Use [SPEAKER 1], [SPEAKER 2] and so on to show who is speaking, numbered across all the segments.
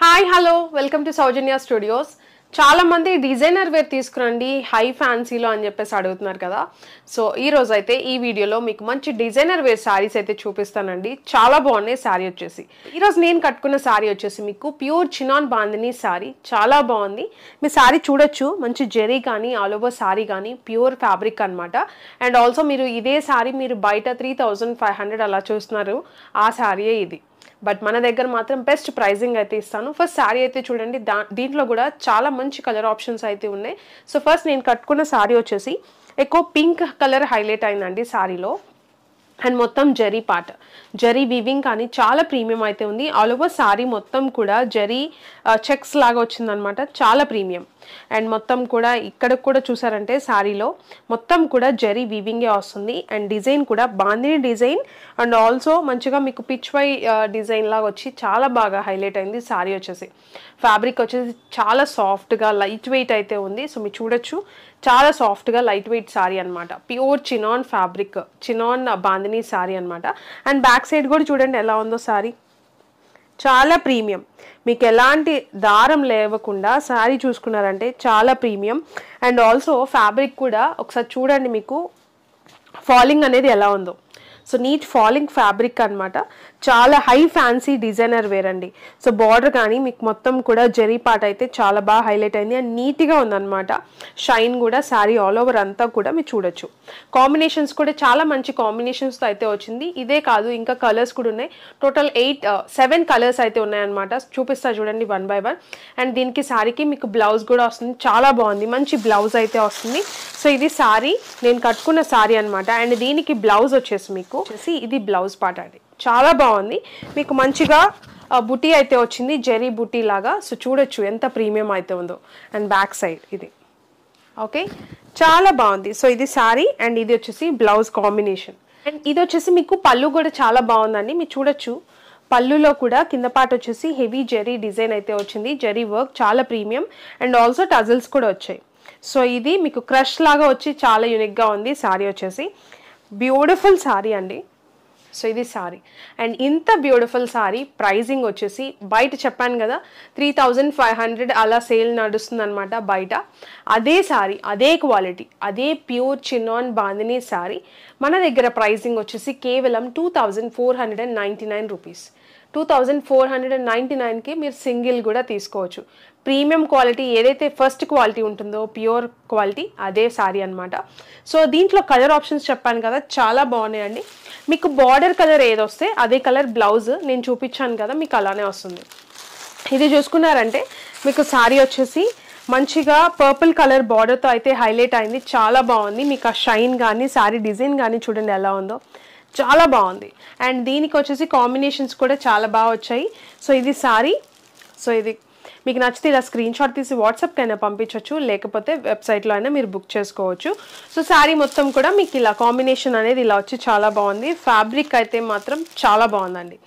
[SPEAKER 1] Hi hello welcome to Soujanya studios. చాలా మంది designer wear తీసుకురండి హై ఫ్యాన్సీలో అని చెప్పేసి అడుగుతున్నారు కదా. సో ఈ రోజు అయితే ఈ వీడియోలో మీకు మంచి డిజైనర్ వేర్ శారీస్ అయితే చూపిస్తానండి. చాలా బాగున్నాయి శారీ వచ్చేసి. ఈరోజు నేను కట్టుకున్న శారీ వచ్చేసి మీకు ప్యూర్ చినాన్ బాందిని శారీ. చాలా బాగుంది. మీ శారీ చూడొచ్చు, మంచి జెరీ కానీ ఆల్ ఓవర్ శారీ కానీ ప్యూర్ ఫ్యాబ్రిక్ అనమాట. అండ్ ఆల్సో మీరు ఇదే శారీ మీరు బయట 3500 అలా చూస్తున్నారు, ఆ శారీయే ఇది. బట్ మన దగ్గర మాత్రం బెస్ట్ ప్రైజింగ్ అయితే ఇస్తాను. ఫస్ట్ శారీ అయితే చూడండి, దీంట్లో కూడా చాలా మంచి కలర్ ఆప్షన్స్ అయితే ఉన్నాయి. సో ఫస్ట్ నేను కట్టుకున్న శారీ వచ్చేసి ఎక్కువ పింక్ కలర్ హైలైట్ అయిందండి శారీలో. అండ్ మొత్తం జరీ పార్ట్, జరీ వీవింగ్ కానీ చాలా ప్రీమియం అయితే ఉంది. ఆల్ ఓవర్ శారీ మొత్తం కూడా జరీ చెక్స్ లాగా వచ్చిందనమాట, చాలా ప్రీమియం. అండ్ మొత్తం కూడా ఇక్కడ కూడా చూసారంటే శారీలో మొత్తం కూడా జరీ వీవింగే వస్తుంది. అండ్ డిజైన్ కూడా బాందిని డిజైన్ అండ్ ఆల్సో మంచిగా మీకు పిచ్ వై డిజైన్ లాగా వచ్చి చాలా బాగా హైలైట్ అయింది శారీ వచ్చేసి. ఫ్యాబ్రిక్ వచ్చేసి చాలా సాఫ్ట్గా లైట్ వెయిట్ అయితే ఉంది. సో మీరు చూడొచ్చు, చాలా సాఫ్ట్గా లైట్ వెయిట్ శారీ అనమాట. Pure chinon fabric, chinon bandhani sari అనమాట. అండ్ బ్యాక్ సైడ్ కూడా చూడండి ఎలా ఉందో శారీ, చాలా ప్రీమియం. మీకు ఎలాంటి దారం లేవకుండా శారీ చూసుకున్నారంటే చాలా ప్రీమియం. అండ్ ఆల్సో ఫ్యాబ్రిక్ కూడా ఒకసారి చూడండి, మీకు ఫాలింగ్ అనేది ఎలా ఉందో. సో నీట్ ఫాలింగ్ ఫ్యాబ్రిక్ అనమాట. చాలా హై ఫ్యాన్సీ డిజైనర్ వేర్ అండి. సో బార్డర్ కానీ మీకు మొత్తం కూడా జరీ పార్ట్ అయితే చాలా బాగా హైలైట్ అయింది అండ్ నీట్గా ఉందన్నమాట. షైన్ కూడా శారీ ఆల్ ఓవర్ అంతా కూడా మీరు చూడొచ్చు. కాంబినేషన్స్ కూడా చాలా మంచి కాంబినేషన్స్తో అయితే వచ్చింది. ఇదే కాదు, ఇంకా కలర్స్ కూడా ఉన్నాయి. టోటల్ 7 కలర్స్ అయితే ఉన్నాయన్నమాట. చూపిస్తా చూడండి వన్ బై వన్. అండ్ దీనికి శారీకి మీకు బ్లౌజ్ కూడా వస్తుంది, చాలా బాగుంది, మంచి బ్లౌజ్ అయితే వస్తుంది. సో ఇది శారీ, నేను కట్టుకున్న శారీ అనమాట. అండ్ దీనికి బ్లౌజ్ వచ్చేసి మీకు ఇది బ్లౌజ్ పార్ట్ అండి, చాలా బాగుంది. మీకు మంచిగా బుటీ అయితే వచ్చింది, జెరీ బుటీ లాగా. సో చూడొచ్చు ఎంత ప్రీమియం అయితే ఉందో. అండ్ బ్యాక్ సైడ్ ఇది ఓకే, చాలా బాగుంది. సో ఇది శారీ అండ్ ఇది వచ్చేసి బ్లౌజ్ కాంబినేషన్. అండ్ ఇది వచ్చేసి మీకు పళ్ళు కూడా చాలా బాగుందండి. మీరు చూడొచ్చు, పళ్ళులో కూడా కింద పార్ట్ వచ్చేసి హెవీ జెరీ డిజైన్ అయితే వచ్చింది, జెరీ వర్క్ చాలా ప్రీమియం. అండ్ ఆల్సో టజల్స్ కూడా వచ్చాయి. సో ఇది మీకు క్రష్ లాగా వచ్చి చాలా యూనిక్గా ఉంది శారీ వచ్చేసి. బ్యూటిఫుల్ శారీ అండి. సో ఇది శారీ. అండ్ ఇంత బ్యూటిఫుల్ శారీ ప్రైజింగ్ వచ్చేసి బయట చెప్పాను కదా 3500 అలా సేల్ నడుస్తుంది అనమాట బయట. అదే శారీ, అదే క్వాలిటీ, అదే ప్యూర్ చినాన్ బాందిని శారీ మన దగ్గర ప్రైజింగ్ వచ్చేసి కేవలం 2499 రూపీస్. 2499కి మీరు సింగిల్ కూడా తీసుకోవచ్చు. ప్రీమియం క్వాలిటీ ఏదైతే ఫస్ట్ క్వాలిటీ ఉంటుందో ప్యూర్ క్వాలిటీ, అదే శారీ అనమాట. సో దీంట్లో కలర్ ఆప్షన్స్ చెప్పాను కదా, చాలా బాగున్నాయండి. మీకు బార్డర్ కలర్ ఏదొస్తే అదే కలర్ బ్లౌజ్ నేను చూపించాను కదా, మీకు అలానే వస్తుంది. ఇది చూసుకున్నారంటే మీకు శారీ వచ్చేసి మంచిగా పర్పుల్ కలర్ బార్డర్తో అయితే హైలైట్ అయింది, చాలా బాగుంది. మీకు ఆ షైన్ కానీ శారీ డిజైన్ కానీ చూడండి ఎలా ఉందో, చాలా బాగుంది. అండ్ దీనికి వచ్చేసి కాంబినేషన్స్ కూడా చాలా బాగా వచ్చాయి. సో ఇది శారీ. సో ఇది మీకు నచ్చితే ఇలా స్క్రీన్ షాట్ తీసి వాట్సాప్కి అయినా పంపించవచ్చు, లేకపోతే వెబ్సైట్లో అయినా మీరు బుక్ చేసుకోవచ్చు. సో శారీ మొత్తం కూడా మీకు ఇలా కాంబినేషన్ అనేది ఇలా వచ్చి చాలా బాగుంది. ఫ్యాబ్రిక్ అయితే మాత్రం చాలా బాగుందండి,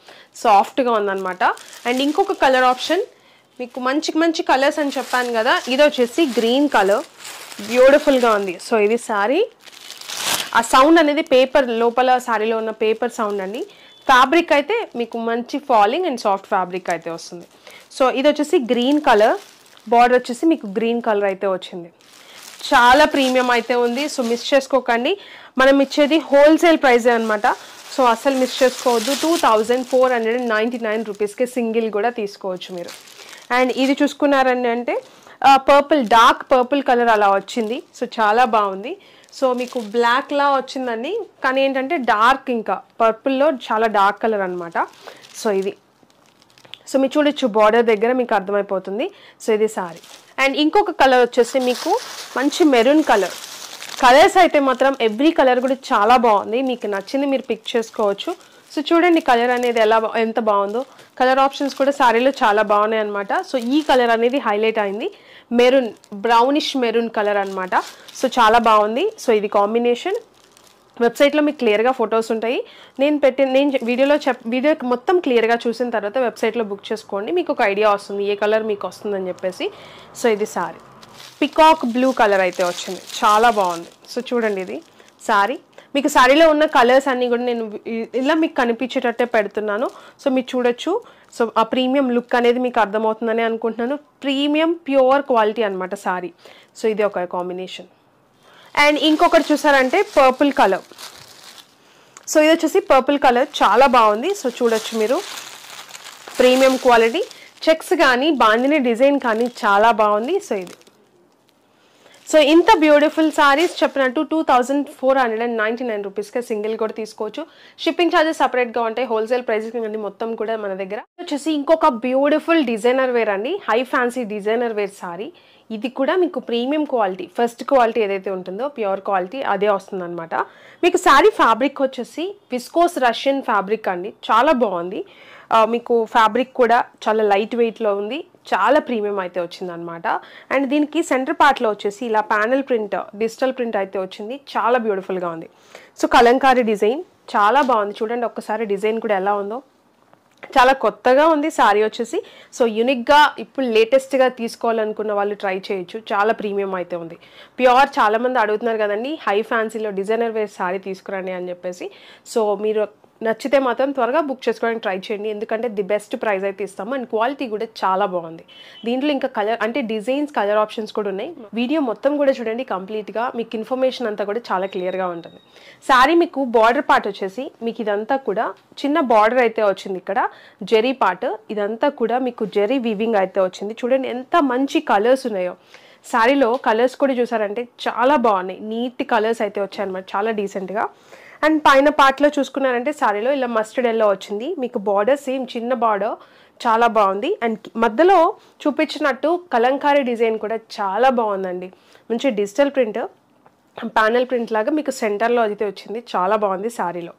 [SPEAKER 1] సాఫ్ట్గా ఉందన్నమాట. అండ్ ఇంకొక కలర్ ఆప్షన్ మీకు మంచి మంచి కలర్స్ అని చెప్పాను కదా, ఇది వచ్చేసి గ్రీన్ కలర్, బ్యూటిఫుల్గా ఉంది. సో ఇది శారీ. ఆ సౌండ్ అనేది పేపర్ లోపల శారీలో ఉన్న పేపర్ సౌండ్ అండి. ఫ్యాబ్రిక్ అయితే మీకు మంచి ఫాలింగ్ అండ్ సాఫ్ట్ ఫ్యాబ్రిక్ అయితే వస్తుంది. సో ఇది వచ్చేసి గ్రీన్ కలర్, బార్డర్ వచ్చేసి మీకు గ్రీన్ కలర్ అయితే వచ్చింది, చాలా ప్రీమియం అయితే ఉంది. సో మిస్ చేసుకోకండి, మనం ఇచ్చేది హోల్సేల్ ప్రైజే అనమాట. సో అసలు మిస్ చేసుకోవద్దు. 2499 రూపీస్కి సింగిల్ కూడా తీసుకోవచ్చు మీరు. అండ్ ఇది చూసుకున్నారని అంటే పర్పుల్, డార్క్ పర్పుల్ కలర్ అలా వచ్చింది. సో చాలా బాగుంది. సో మీకు బ్లాక్లా వచ్చిందండి, కానీ ఏంటంటే డార్క్, ఇంకా పర్పుల్లో చాలా డార్క్ కలర్ అనమాట. సో ఇది, సో మీరు చూడొచ్చు బార్డర్ దగ్గర మీకు అర్థమైపోతుంది. సో ఇది సారీ. అండ్ ఇంకొక కలర్ వచ్చేసి మీకు మంచి మెరూన్ కలర్. కలర్స్ అయితే మాత్రం ఎవ్రీ కలర్ కూడా చాలా బాగుంది, మీకు నచ్చింది మీరు పిక్ చేసుకోవచ్చు. సో చూడండి కలర్ అనేది ఎంత బాగుందో. కలర్ ఆప్షన్స్ కూడా శారీలో చాలా బాగున్నాయి అనమాట. సో ఈ కలర్ అనేది హైలైట్ అయింది, మెరూన్, బ్రౌనిష్ మెరూన్ కలర్ అనమాట. సో చాలా బాగుంది. సో ఇది కాంబినేషన్. వెబ్సైట్లో మీకు క్లియర్గా ఫొటోస్ ఉంటాయి. నేను వీడియో మొత్తం క్లియర్గా చూసిన తర్వాత వెబ్సైట్లో బుక్ చేసుకోండి, మీకు ఒక ఐడియా వస్తుంది ఏ కలర్ మీకు వస్తుందని చెప్పేసి. సో ఇది శారీ పికాక్ బ్లూ కలర్ అయితే వచ్చింది, చాలా బాగుంది. సో చూడండి ఇది శారీ. మీకు సారీలో ఉన్న కలర్స్ అన్నీ కూడా నేను ఇలా మీకు కనిపించేటట్టే పెడుతున్నాను. సో మీరు చూడొచ్చు. సో ఆ ప్రీమియం లుక్ అనేది మీకు అర్థమవుతుందని అనుకుంటున్నాను. ప్రీమియం ప్యూర్ క్వాలిటీ అనమాట సారీ. సో ఇది ఒక కాంబినేషన్. అండ్ ఇంకొకటి చూసారంటే పర్పుల్ కలర్. సో ఇది వచ్చేసి పర్పుల్ కలర్, చాలా బాగుంది. సో చూడొచ్చు మీరు, ప్రీమియం క్వాలిటీ, చెక్స్ కానీ బాందిని డిజైన్ కానీ చాలా బాగుంది. సో ఇది, సో ఇంత బ్యూటిఫుల్ సారీస్ చెప్పినట్టు 2499 రూపీస్కే సింగిల్ కూడా తీసుకోవచ్చు. షిప్పింగ్ ఛార్జెస్ సపరేట్గా ఉంటాయి. హోల్సేల్ ప్రైసెస్ అండి మొత్తం కూడా మన దగ్గర. వచ్చేసి ఇంకొక బ్యూటిఫుల్ డిజైనర్ వేర్ అండి, high fancy designer wear sari. ఇది కూడా మీకు ప్రీమియం క్వాలిటీ, ఫస్ట్ క్వాలిటీ ఏదైతే ఉంటుందో ప్యూర్ క్వాలిటీ అదే వస్తుంది అనమాట. మీకు శారీ ఫ్యాబ్రిక్ వచ్చేసి విస్కోస్ రష్యన్ ఫ్యాబ్రిక్ అండి, చాలా బాగుంది. మీకు ఫ్యాబ్రిక్ కూడా చాలా లైట్ వెయిట్లో ఉంది, చాలా ప్రీమియం అయితే వచ్చిందనమాట. అండ్ దీనికి సెంటర్ పార్ట్లో వచ్చేసి ఇలా ప్యానెల్ ప్రింట్, డిజిటల్ ప్రింట్ అయితే వచ్చింది, చాలా బ్యూటిఫుల్గా ఉంది. సో కలంకారీ డిజైన్ చాలా బాగుంది. చూడండి ఒక్కసారి డిజైన్ కూడా ఎలా ఉందో, చాలా కొత్తగా ఉంది సారీ వచ్చేసి. సో యూనిక్గా ఇప్పుడు లేటెస్ట్గా తీసుకోవాలనుకున్న వాళ్ళు ట్రై చేయొచ్చు, చాలా ప్రీమియం అయితే ఉంది. ప్యూర్ చాలామంది అడుగుతున్నారు కదండి, హై ఫ్యాన్సీలో డిజైనర్ వేర్ సారీ తీసుకురండి అని చెప్పేసి. సో మీరు నచ్చితే మాత్రం త్వరగా బుక్ చేసుకోవడానికి ట్రై చేయండి, ఎందుకంటే ది బెస్ట్ ప్రైస్ అయితే ఇస్తాము. అండ్ క్వాలిటీ కూడా చాలా బాగుంది. దీంట్లో ఇంకా కలర్ అంటే డిజైన్స్, కలర్ ఆప్షన్స్ కూడా ఉన్నాయి. వీడియో మొత్తం కూడా చూడండి కంప్లీట్గా, మీకు ఇన్ఫర్మేషన్ అంతా కూడా చాలా క్లియర్గా ఉంటుంది. శారీ మీకు బార్డర్ పార్ట్ వచ్చేసి మీకు ఇదంతా కూడా చిన్న బార్డర్ అయితే వచ్చింది, ఇక్కడ జెరీ పార్ట్, ఇదంతా కూడా మీకు జెరీ వీవింగ్ అయితే వచ్చింది. చూడండి ఎంత మంచి కలర్స్ ఉన్నాయో శారీలో. కలర్స్ కూడా చూసారంటే చాలా బాగున్నాయి, నీట్ కలర్స్ అయితే వచ్చాయి అనమాట, చాలా డీసెంట్గా. అండ్ పైన పార్ట్లో చూసుకున్నారంటే శారీలో ఇలా మస్టర్డ్ ఎల్లో వచ్చింది, మీకు బార్డర్ సేమ్ చిన్న బార్డర్, చాలా బాగుంది. అండ్ మధ్యలో చూపించినట్టు కలంకారీ డిజైన్ కూడా చాలా బాగుందండి, మంచి డిజిటల్ ప్రింట్, ప్యానెల్ ప్రింట్ లాగా మీకు సెంటర్లో అయితే వచ్చింది, చాలా బాగుంది శారీలో.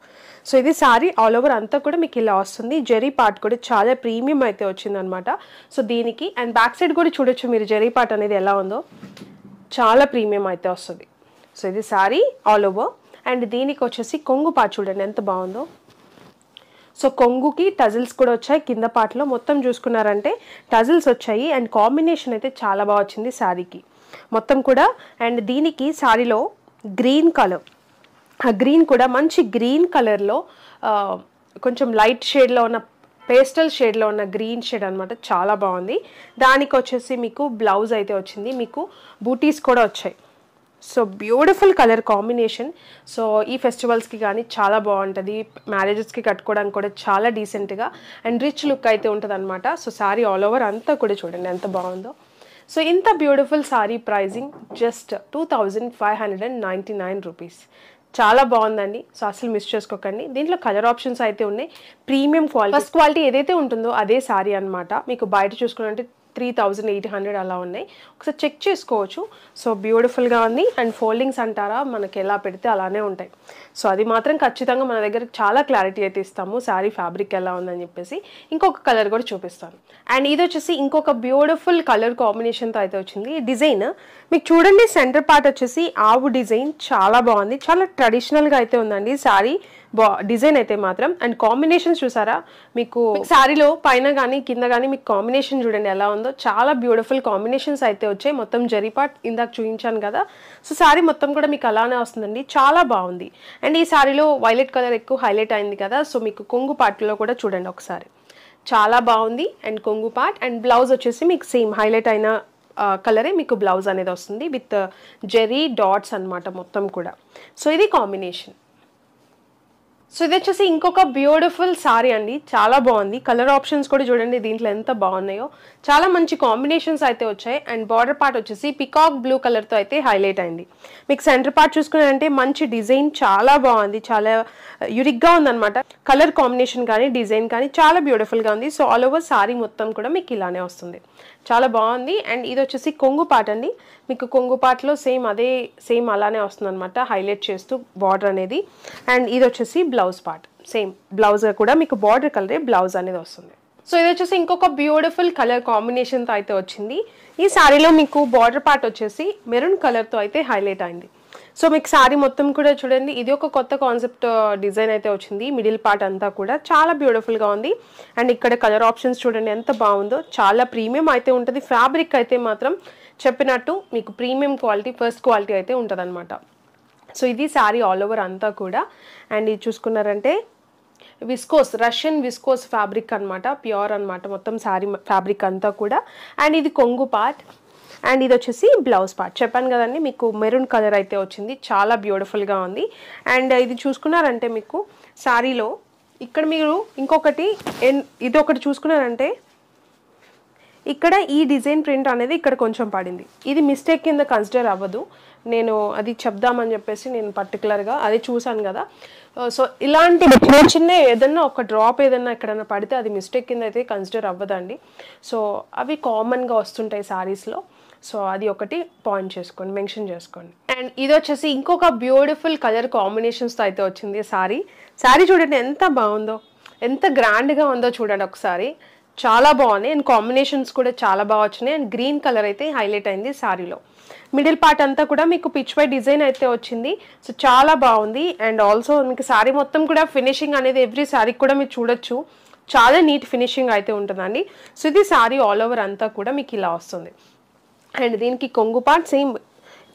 [SPEAKER 1] సో ఇది శారీ ఆల్ ఓవర్ అంతా కూడా మీకు ఇలా వస్తుంది. జెరీ పార్ట్ కూడా చాలా ప్రీమియం అయితే వచ్చింది అనమాట. సో దీనికి అండ్ బ్యాక్ సైడ్ కూడా చూడొచ్చు మీరు, జెరీ పార్ట్ అనేది ఎలా ఉందో, చాలా ప్రీమియం అయితే వస్తుంది. సో ఇది శారీ ఆల్ ఓవర్. అండ్ దీనికి వచ్చేసి కొంగు పార్ట్ చూడండి ఎంత బాగుందో. సో కొంగుకి టజిల్స్ కూడా వచ్చాయి, కింద పార్ట్లో మొత్తం చూసుకున్నారంటే టజిల్స్ వచ్చాయి. అండ్ కాంబినేషన్ అయితే చాలా బాగా వచ్చింది శారీకి మొత్తం కూడా. అండ్ దీనికి శారీలో గ్రీన్ కలర్, ఆ గ్రీన్ కూడా మంచి గ్రీన్ కలర్లో కొంచెం లైట్ షేడ్లో ఉన్న, పేస్టల్ షేడ్లో ఉన్న గ్రీన్ షేడ్ అనమాట, చాలా బాగుంది. దానికి వచ్చేసి మీకు బ్లౌజ్ అయితే వచ్చింది, మీకు బూటీస్ కూడా వచ్చాయి. So beautiful colour combination. So ఈ ఫెస్టివల్స్కి కానీ చాలా బాగుంటుంది, మ్యారేజెస్కి కట్టుకోవడానికి కూడా చాలా డీసెంట్గా అండ్ రిచ్ లుక్ అయితే ఉంటుంది అనమాట. సో శారీ ఆల్ ఓవర్ అంతా కూడా చూడండి ఎంత బాగుందో. సో ఇంత beautiful sari pricing just 2599 rupees, చాలా బాగుందండి. సో అసలు మిస్ చేసుకోకండి. దీంట్లో కలర్ ఆప్షన్స్ అయితే ఉన్నాయి. ప్రీమియం క్వాలిటీ, ఫస్ట్ క్వాలిటీ ఏదైతే ఉంటుందో అదే శారీ అనమాట. మీకు బయట చూసుకున్నట్టే 3800 అలా ఉన్నాయి, ఒకసారి చెక్ చేసుకోవచ్చు. సో బ్యూటిఫుల్గా ఉంది. అండ్ ఫోల్డింగ్స్ అంటారా, మనకి ఎలా పెడితే అలానే ఉంటాయి. సో అది మాత్రం ఖచ్చితంగా మన దగ్గర చాలా క్లారిటీ అయితే ఇస్తాము, శారీ ఫ్యాబ్రిక్ ఎలా ఉందని చెప్పేసి. ఇంకొక కలర్ కూడా చూపిస్తాను. అండ్ ఇది వచ్చేసి ఇంకొక బ్యూటిఫుల్ కలర్ కాంబినేషన్తో అయితే వచ్చింది. డిజైన్ మీకు చూడండి, సెంటర్ పార్ట్ వచ్చేసి ఆవు డిజైన్, చాలా బాగుంది, చాలా ట్రెడిషనల్గా అయితే ఉందండి శారీ డిజైన్ అయితే మాత్రం. అండ్ కాంబినేషన్స్ చూసారా, మీకు శారీలో పైన కానీ కింద కానీ మీకు కాంబినేషన్ చూడండి ఎలా ఉందో, చాలా బ్యూటిఫుల్ కాంబినేషన్స్ అయితే వచ్చాయి. మొత్తం జరీ పార్ట్ ఇందాక చూపించాను కదా. సో శారీ మొత్తం కూడా మీకు అలానే వస్తుందండి, చాలా బాగుంది. అండ్ ఈ శారీలో వైలెట్ కలర్ ఎక్కువ హైలైట్ అయింది కదా. సో మీకు కొంగు పార్ట్లో కూడా చూడండి ఒకసారి, చాలా బాగుంది. అండ్ కొంగు పార్ట్ అండ్ బ్లౌజ్ వచ్చేసి మీకు సేమ్ హైలైట్ అయిన కలరే మీకు బ్లౌజ్ అనేది వస్తుంది, విత్ జెరీ డాట్స్ అనమాట మొత్తం కూడా. సో ఇది కాంబినేషన్. సో ఇది వచ్చేసి ఇంకొక బ్యూటిఫుల్ సారీ అండి, చాలా బాగుంది. కలర్ ఆప్షన్స్ కూడా చూడండి దీంట్లో ఎంత బాగున్నాయో, చాలా మంచి కాంబినేషన్స్ అయితే వచ్చాయి. అండ్ బార్డర్ పార్ట్ వచ్చేసి పికాక్ బ్లూ కలర్తో అయితే హైలైట్ అయింది. మీకు సెంటర్ పార్ట్ చూసుకున్నారంటే మంచి డిజైన్, చాలా బాగుంది, చాలా యూనిక్గా ఉందన్నమాట. కలర్ కాంబినేషన్ కానీ డిజైన్ కానీ చాలా బ్యూటిఫుల్గా ఉంది. సో ఆల్ ఓవర్ సారీ మొత్తం కూడా మీకు ఇలానే వస్తుంది, చాలా బాగుంది. అండ్ ఇది వచ్చేసి కొంగు పార్ట్ అండి, మీకు కొంగు పార్ట్లో సేమ్ అలానే వస్తుంది అనమాట, హైలైట్ చేస్తూ బార్డర్ అనేది. అండ్ ఇది వచ్చేసి బ్లౌజ్ పార్ట్, సేమ్ బ్లౌజ్ కూడా మీకు బార్డర్ కలరే బ్లౌజ్ అనేది వస్తుంది. సో ఇది వచ్చేసి ఇంకొక బ్యూటిఫుల్ కలర్ కాంబినేషన్తో అయితే వచ్చింది. ఈ శారీలో మీకు బార్డర్ పార్ట్ వచ్చేసి మెరూన్ కలర్తో అయితే హైలైట్ అయింది. సో మీకు శారీ మొత్తం కూడా చూడండి, ఇది ఒక కొత్త కాన్సెప్ట్ డిజైన్ అయితే వచ్చింది. మిడిల్ పార్ట్ అంతా కూడా చాలా బ్యూటిఫుల్గా ఉంది. అండ్ ఇక్కడ కలర్ ఆప్షన్స్ చూడండి ఎంత బాగుందో, చాలా ప్రీమియం అయితే ఉంటుంది. ఫ్యాబ్రిక్ అయితే మాత్రం చెప్పినట్టు మీకు ప్రీమియం క్వాలిటీ, ఫస్ట్ క్వాలిటీ అయితే ఉంటుంది అనమాట. సో ఇది శారీ ఆల్ ఓవర్ అంతా కూడా. అండ్ ఇది చూసుకున్నారంటే విస్కోస్, రష్యన్ విస్కోస్ ఫ్యాబ్రిక్ అనమాట, ప్యూర్ అనమాట మొత్తం శారీ ఫ్యాబ్రిక్ అంతా కూడా. అండ్ ఇది కొంగు పార్ట్ అండ్ ఇది వచ్చేసి బ్లౌజ్ పార్ట్. చెప్పాను కదండి మీకు మెరూన్ కలర్ అయితే వచ్చింది, చాలా బ్యూటిఫుల్గా ఉంది. అండ్ ఇది చూసుకున్నారంటే మీకు శారీలో ఇక్కడ మీరు ఇంకొకటి ఇది ఒకటి చూసుకున్నారంటే ఇక్కడ ఈ డిజైన్ ప్రింట్ అనేది ఇక్కడ కొంచెం పడింది, ఇది మిస్టేక్ కింద కన్సిడర్ అవ్వదు. నేను అది చెప్దామని చెప్పేసి నేను పర్టికులర్గా అది చూసాను కదా. సో ఇలాంటి చిన్న ఏదన్నా ఒక డ్రాప్ ఏదన్నా ఎక్కడన్నా పడితే అది మిస్టేక్ కింద అయితే కన్సిడర్ అవ్వదండి. సో అవి కామన్గా వస్తుంటాయి శారీస్లో. సో అది ఒకటి పాయింట్ చేసుకోండి, మెన్షన్ చేసుకోండి. అండ్ ఇది వచ్చేసి ఇంకొక బ్యూటిఫుల్ కలర్ కాంబినేషన్స్తో అయితే వచ్చింది శారీ చూడండి ఎంత బాగుందో, ఎంత గ్రాండ్గా ఉందో చూడండి ఒకసారి. చాలా బాగున్నాయి అండ్ కాంబినేషన్స్ కూడా చాలా బాగా వచ్చినాయి. అండ్ గ్రీన్ కలర్ అయితే హైలైట్ అయింది శారీలో. మిడిల్ పార్ట్ అంతా కూడా మీకు పిచ్ వై డిజైన్ అయితే వచ్చింది. సో చాలా బాగుంది. అండ్ ఆల్సో మీకు శారీ మొత్తం కూడా ఫినిషింగ్ అనేది ఎవ్రీ శారీకి కూడా మీరు చూడొచ్చు, చాలా నీట్ ఫినిషింగ్ అయితే ఉంటుందండి. సో ఇది శారీ ఆల్ ఓవర్ అంతా కూడా మీకు ఇలా వస్తుంది. అండ్ దీనికి కొంగు పార్ట్ సేమ్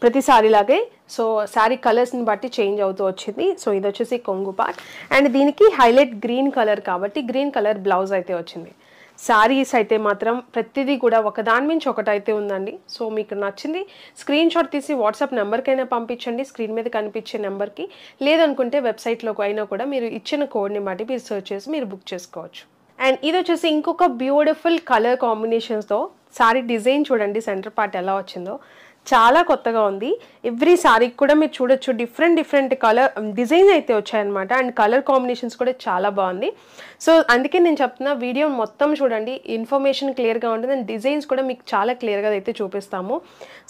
[SPEAKER 1] ప్రతి శారీ లాగే, సో శారీ కలర్స్ని బట్టి చేంజ్ అవుతూ వచ్చింది. సో ఇది వచ్చేసి కొంగు పార్ట్ అండ్ దీనికి హైలైట్ గ్రీన్ కలర్ కాబట్టి గ్రీన్ కలర్ బ్లౌజ్ అయితే వచ్చింది. శారీస్ అయితే మాత్రం ప్రతిదీ కూడా ఒకదాని మించి ఒకటి అయితే ఉందండి. సో మీకు నచ్చింది స్క్రీన్ షాట్ తీసి వాట్సాప్ నెంబర్కైనా పంపించండి, స్క్రీన్ మీద కనిపించే నెంబర్కి. లేదనుకుంటే వెబ్సైట్లోకి అయినా కూడా మీరు ఇచ్చిన కోడ్ని బట్టి మీరు సెర్చ్ చేసి మీరు బుక్ చేసుకోవచ్చు. అండ్ ఇది వచ్చేసి ఇంకొక బ్యూటిఫుల్ కలర్ కాంబినేషన్స్తో శారీ డిజైన్ చూడండి, సెంటర్ పార్ట్ ఎలా వచ్చిందో చాలా కొత్తగా ఉంది. ఎవ్రీ శారీకి కూడా మీరు చూడొచ్చు డిఫరెంట్ కలర్ డిజైన్ అయితే వచ్చాయన్నమాట. అండ్ కలర్ కాంబినేషన్స్ కూడా చాలా బాగుంది. సో అందుకే నేను చెప్తున్నా వీడియో మొత్తం చూడండి, ఇన్ఫర్మేషన్ క్లియర్గా ఉంటుంది అండ్ డిజైన్స్ కూడా మీకు చాలా క్లియర్గా అయితే చూపిస్తాము.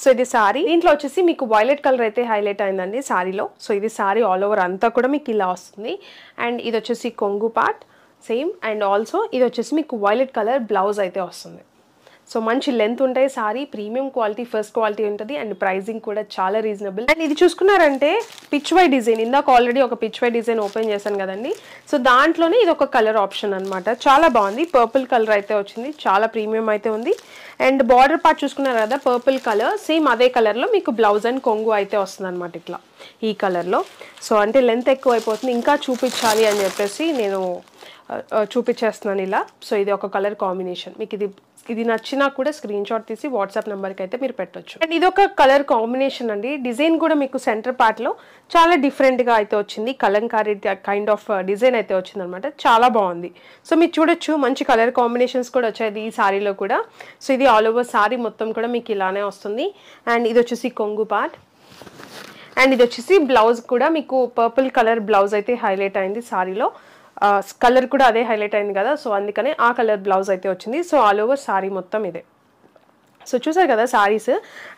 [SPEAKER 1] సో ఇది శారీ, దీంట్లో వచ్చేసి మీకు వైలెట్ కలర్ అయితే హైలైట్ అయిందండి శారీలో. సో ఇది శారీ ఆల్ ఓవర్ అంతా కూడా మీకు ఇలా వస్తుంది. అండ్ ఇది వచ్చేసి కొంగు పార్ట్ సేమ్. అండ్ ఆల్సో ఇది వచ్చేసి మీకు వైలెట్ కలర్ బ్లౌజ్ అయితే వస్తుంది. సో మంచి లెంత్ ఉంటాయి sari, premium quality, first quality ఉంటుంది అండ్ ప్రైజింగ్ కూడా చాలా రీజనబుల్. అండ్ ఇది చూసుకున్నారంటే పిచ్ వై డిజైన్, ఇందాక ఆల్రెడీ ఒక పిచ్ వై డిజైన్ ఓపెన్ చేశాను కదండి. సో దాంట్లోనే ఇది ఒక కలర్ ఆప్షన్ అనమాట, చాలా బాగుంది. పర్పుల్ కలర్ అయితే వచ్చింది, చాలా ప్రీమియం అయితే ఉంది. అండ్ బార్డర్ పార్ట్ చూసుకున్నారు కదా పర్పుల్ కలర్, సేమ్ అదే కలర్లో మీకు బ్లౌజ్ అండ్ కొంగు అయితే వస్తుంది అనమాట ఇట్లా ఈ కలర్లో. సో అంటే లెంత్ ఎక్కువ అయిపోతుంది, ఇంకా చూపించాలి అని చెప్పేసి నేను చూపించేస్తున్నాను ఇలా. సో ఇది ఒక కలర్ కాంబినేషన్, మీకు ఇది నచ్చినా కూడా స్క్రీన్ షాట్ తీసి వాట్సాప్ నెంబర్కి అయితే మీరు పెట్టొచ్చు. అండ్ ఇది ఒక కలర్ కాంబినేషన్ అండి. డిజైన్ కూడా మీకు సెంటర్ పార్ట్లో చాలా డిఫరెంట్గా అయితే వచ్చింది, కలంకారీ కైండ్ ఆఫ్ డిజైన్ అయితే వచ్చింది అనమాట, చాలా బాగుంది. సో మీరు చూడొచ్చు మంచి కలర్ కాంబినేషన్స్ కూడా వచ్చాయి ఈ శారీలో కూడా. సో ఇది ఆల్ ఓవర్ శారీ మొత్తం కూడా మీకు ఇలానే వస్తుంది. అండ్ ఇది వచ్చేసి కొంగు పార్ట్ అండ్ ఇది వచ్చేసి బ్లౌజ్ కూడా మీకు పర్పుల్ కలర్ బ్లౌజ్ అయితే హైలైట్ అయింది శారీలో. కలర్ కూడా అదే హైలైట్ అయింది కదా, సో అందుకనే ఆ కలర్ బ్లౌజ్ అయితే వచ్చింది. సో ఆల్ ఓవర్ శారీ మొత్తం ఇదే. సో చూసారు కదా శారీస్.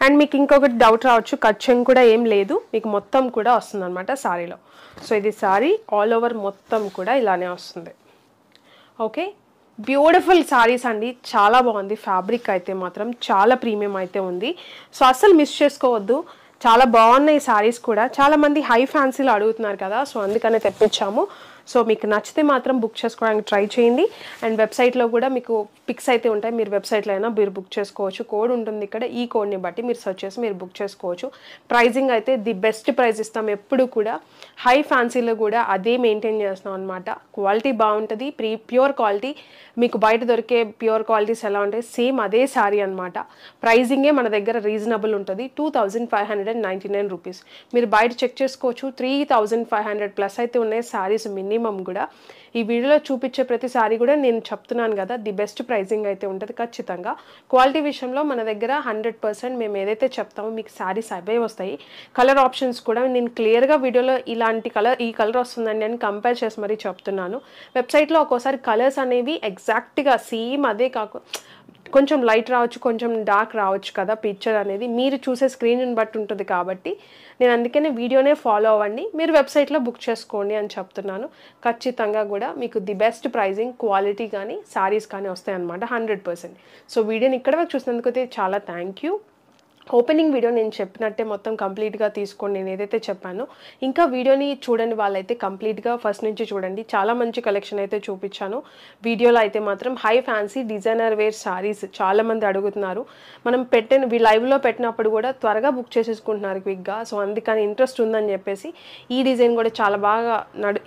[SPEAKER 1] అండ్ మీకు ఇంకొకటి డౌట్ రావచ్చు, కచ్చం కూడా ఏం లేదు, మీకు మొత్తం కూడా వస్తుంది అనమాట శారీలో. సో ఇది శారీ ఆల్ ఓవర్ మొత్తం కూడా ఇలానే వస్తుంది. ఓకే, బ్యూటిఫుల్ శారీస్ అండి, చాలా బాగుంది. ఫ్యాబ్రిక్ అయితే మాత్రం చాలా ప్రీమియం అయితే ఉంది. సో అస్సలు మిస్ చేసుకోవద్దు, చాలా బాగున్నాయి శారీస్ కూడా. చాలామంది హై ఫ్యాన్సీలో అడుగుతున్నారు కదా, సో అందుకనే తెప్పించాము. సో మీకు నచ్చితే మాత్రం బుక్ చేసుకోవడానికి ట్రై చేయండి. అండ్ వెబ్సైట్లో కూడా మీకు పిక్స్ అయితే ఉంటాయి, మీరు వెబ్సైట్లో అయినా మీరు బుక్ చేసుకోవచ్చు. కోడ్ ఉంటుంది ఇక్కడ, ఈ కోడ్ని బట్టి మీరు సెర్చ్ చేసి మీరు బుక్ చేసుకోవచ్చు. ప్రైజింగ్ అయితే ది బెస్ట్ ప్రైస్ ఇస్తాం ఎప్పుడు కూడా. హై ఫ్యాన్సీలో కూడా అదే మెయింటైన్ చేస్తున్నాం అనమాట. క్వాలిటీ బాగుంటుంది, ప్యూర్ క్వాలిటీ. మీకు బయట దొరికే ప్యూర్ క్వాలిటీస్ ఎలా ఉంటాయి సేమ్ అదే శారీ అనమాట. ప్రైజింగే మన దగ్గర రీజనబుల్ ఉంటుంది, 2599 రూపీస్. మీరు బయట చెక్ చేసుకోవచ్చు, 3500 ప్లస్ అయితే ఉన్నాయి శారీస్ మినిమం కూడా. ఈ వీడియోలో చూపించే ప్రతి సారీ కూడా నేను చెప్తున్నాను కదా, ది బెస్ట్ ప్రైజింగ్ అయితే ఉంటుంది ఖచ్చితంగా. క్వాలిటీ విషయంలో మన దగ్గర 100% మేము ఏదైతే చెప్తామో మీకు శారీస్ అవే వస్తాయి. కలర్ ఆప్షన్స్ కూడా నేను క్లియర్గా వీడియోలో ఇలాంటి కలర్, ఈ కలర్ వస్తుందండి అని కంపేర్ చేసి మరీ చెప్తున్నాను. వెబ్సైట్లో ఒక్కోసారి కలర్స్ అనేవి ఎగ్జాక్ట్గా సేమ్ అదే కొంచెం లైట్ రావచ్చు, కొంచెం డార్క్ రావచ్చు కదా పిక్చర్ అనేది, మీరు చూసే స్క్రీన్ని బట్టి ఉంటుంది. కాబట్టి నేను అందుకనే వీడియోనే ఫాలో అవ్వండి, మీరు వెబ్సైట్లో బుక్ చేసుకోండి అని చెప్తున్నాను. ఖచ్చితంగా కూడా మీకు ది బెస్ట్ ప్రైజింగ్, క్వాలిటీ కానీ శారీస్ కానీ వస్తాయన్నమాట 100%. సో వీడియోని ఇక్కడ వరకు చూసినందుకైతే చాలా థ్యాంక్ యూ. ఓపెనింగ్ వీడియో నేను చెప్పినట్టే మొత్తం కంప్లీట్గా తీసుకోండి, నేను ఏదైతే చెప్పానో. ఇంకా వీడియోని చూడని వాళ్ళైతే కంప్లీట్గా ఫస్ట్ నుంచి చూడండి, చాలా మంచి కలెక్షన్ అయితే చూపించాను. వీడియోలో అయితే మాత్రం high fancy designer wear saris చాలామంది అడుగుతున్నారు. మనం లైవ్లో పెట్టినప్పుడు కూడా త్వరగా బుక్ చేసేసుకుంటున్నారు క్విక్గా. సో అందుకని ఇంట్రెస్ట్ ఉందని చెప్పేసి ఈ డిజైన్ కూడా చాలా బాగా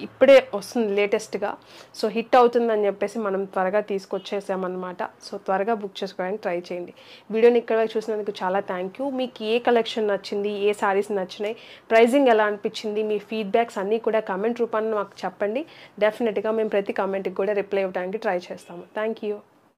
[SPEAKER 1] ఇప్పుడే వస్తుంది లేటెస్ట్గా. సో హిట్ అవుతుందని చెప్పేసి మనం త్వరగా తీసుకొచ్చేసామన్నమాట. సో త్వరగా బుక్ చేసుకోవడానికి ట్రై చేయండి. వీడియోని ఇక్కడ వరకు చూసినందుకు చాలా థ్యాంక్ యూ. మీకు ఏ కలెక్షన్ నచ్చింది, ఏ సారీస్ నచ్చినాయి, ప్రైజింగ్ ఎలా అనిపించింది, మీ ఫీడ్బ్యాక్స్ అన్నీ కూడా కామెంట్ రూపాన్ని మాకు చెప్పండి. డెఫినెట్గా మేము ప్రతి కామెంట్కి కూడా రిప్లై ఇవ్వడానికి ట్రై చేస్తాము. Thank you.